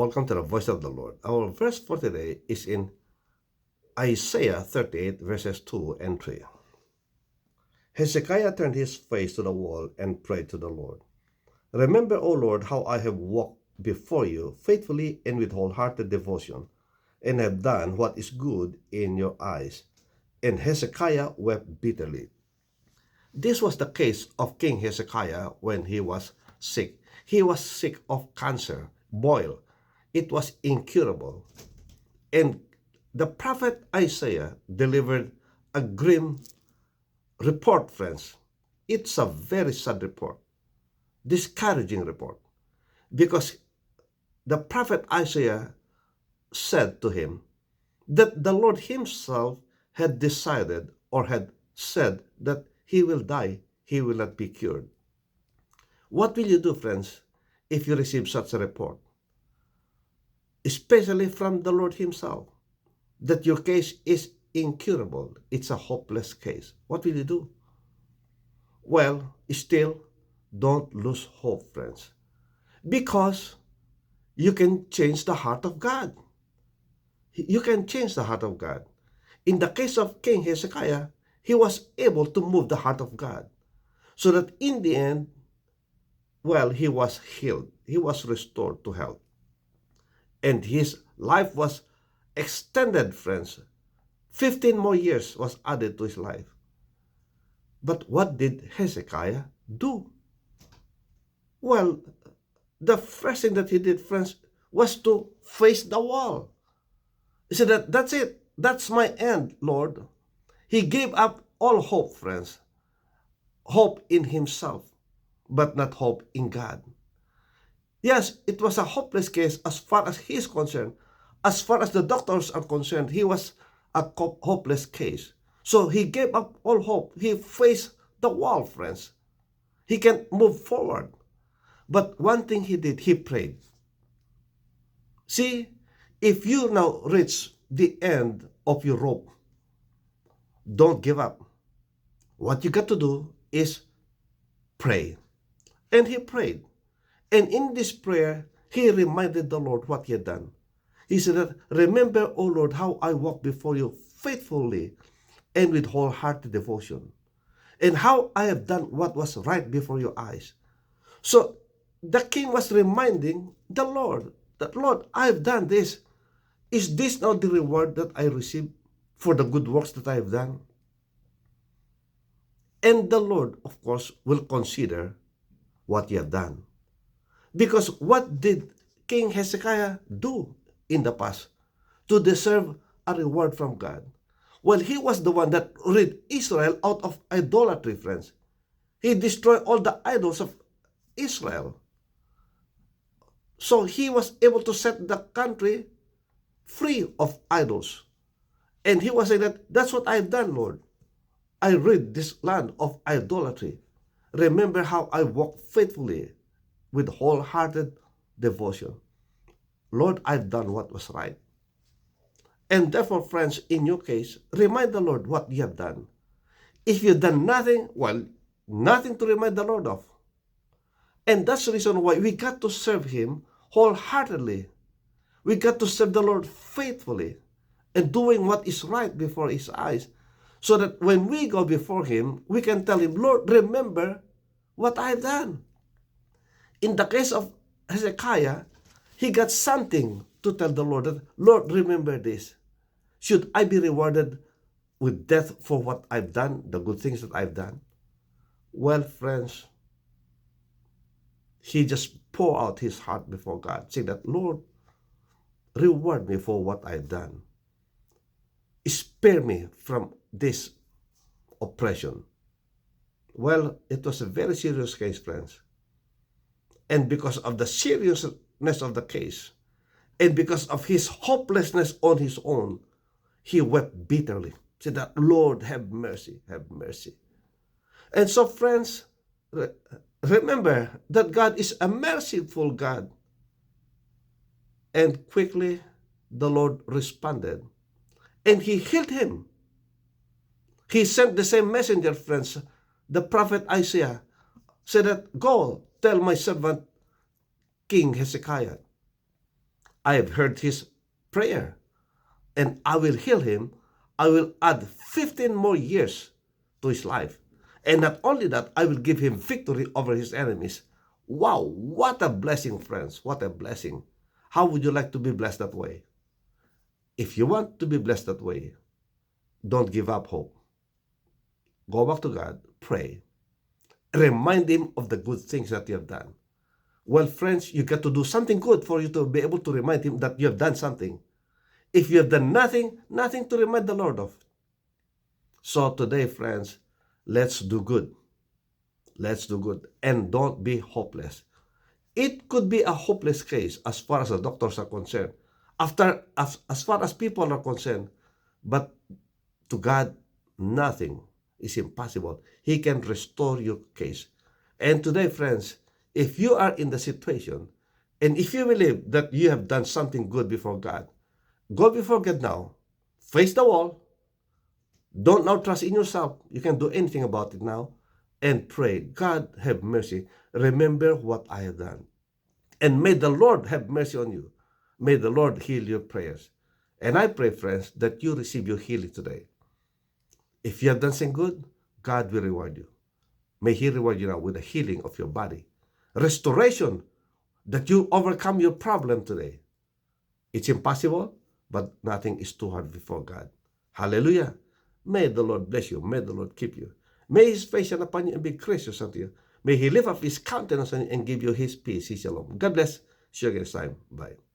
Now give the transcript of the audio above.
Welcome to the Voice of the Lord. Our verse for today is in Isaiah 38, verses 2 and 3. Hezekiah turned his face to the wall and prayed to the Lord. Remember, O Lord, how I have walked before you faithfully and with wholehearted devotion, and have done what is good in your eyes. And Hezekiah wept bitterly. This was the case of King Hezekiah when he was sick. He was sick of cancer, boil. It was incurable. And the prophet Isaiah delivered a grim report, friends. It's a very sad report, discouraging report, because the prophet Isaiah said to him that the Lord himself had decided or had said that he will die, he will not be cured. What will you do, friends, if you receive such a report, especially from the Lord himself, that your case is incurable? It's a hopeless case. What will you do? Well, still, don't lose hope, friends, because you can change the heart of God. You can change the heart of God. In the case of King Hezekiah, he was able to move the heart of God, so that in the end, well, he was healed. He was restored to health. And his life was extended, friends. 15 more years was added to his life. But what did Hezekiah do? Well, the first thing that he did, friends, was to face the wall. He said that's it. That's my end, Lord. He gave up all hope, friends. Hope in himself, but not hope in God. Yes, it was a hopeless case as far as he is concerned. As far as the doctors are concerned, he was a hopeless case. So he gave up all hope. He faced the wall, friends. He can't move forward. But one thing he did, he prayed. See, if you now reach the end of your rope, don't give up. What you got to do is pray. And he prayed. And in this prayer, he reminded the Lord what he had done. He said that, remember, O Lord, how I walked before you faithfully and with wholehearted devotion, and how I have done what was right before your eyes. So the king was reminding the Lord that, Lord, I have done this. Is this now the reward that I receive for the good works that I have done? And the Lord, of course, will consider what you have done. Because what did King Hezekiah do in the past to deserve a reward from God? Well, he was the one that rid Israel out of idolatry, friends. He destroyed all the idols of Israel. So he was able to set the country free of idols. And he was saying that, that's what I've done, Lord. I rid this land of idolatry. Remember how I walked faithfully with wholehearted devotion. Lord, I've done what was right. And therefore, friends, in your case, remind the Lord what you have done. If you've done nothing, well, nothing to remind the Lord of. And that's the reason why we got to serve him wholeheartedly. We got to serve the Lord faithfully and doing what is right before his eyes, so that when we go before him, we can tell him, Lord, remember what I've done. In the case of Hezekiah, he got something to tell the Lord that, Lord, remember this. Should I be rewarded with death for what I've done, the good things that I've done? Well, friends, he just poured out his heart before God, saying that, Lord, reward me for what I've done. Spare me from this oppression. Well, it was a very serious case, friends. And because of the seriousness of the case, and because of his hopelessness on his own, he wept bitterly. Said that, Lord, have mercy, have mercy. And so, friends, remember that God is a merciful God. And quickly, the Lord responded, and he healed him. He sent the same messenger, friends, the prophet Isaiah, said that, go tell my servant King Hezekiah, I have heard his prayer, and I will heal him. I will add 15 more years to his life. And not only that, I will give him victory over his enemies. Wow, what a blessing, friends. What a blessing. How would you like to be blessed that way? If you want to be blessed that way, don't give up hope. Go back to God, pray. Remind him of the good things that you have done. Well, friends, you got to do something good for you to be able to remind him that you have done something. If you have done nothing, nothing to remind the Lord of. So today, friends, let's do good. Let's do good. And don't be hopeless. It could be a hopeless case as far as the doctors are concerned, as far as people are concerned. But to God, nothing is impossible. He can restore your case. And today, friends, if you are in the situation, and if you believe that you have done something good before God, go before God now. Face the wall. Don't now trust in yourself. You can't do anything about it now. And pray, God, have mercy. Remember what I have done. And may the Lord have mercy on you. May the Lord heal your prayers. And I pray, friends, that you receive your healing today. If you have done something good, God will reward you. May He reward you now with the healing of your body. Restoration, that you overcome your problem today. It's impossible, but nothing is too hard before God. Hallelujah. May the Lord bless you. May the Lord keep you. May His face shine upon you and be gracious unto you. May He lift up His countenance on you and give you His peace, His shalom. God bless. See you again next time. Bye.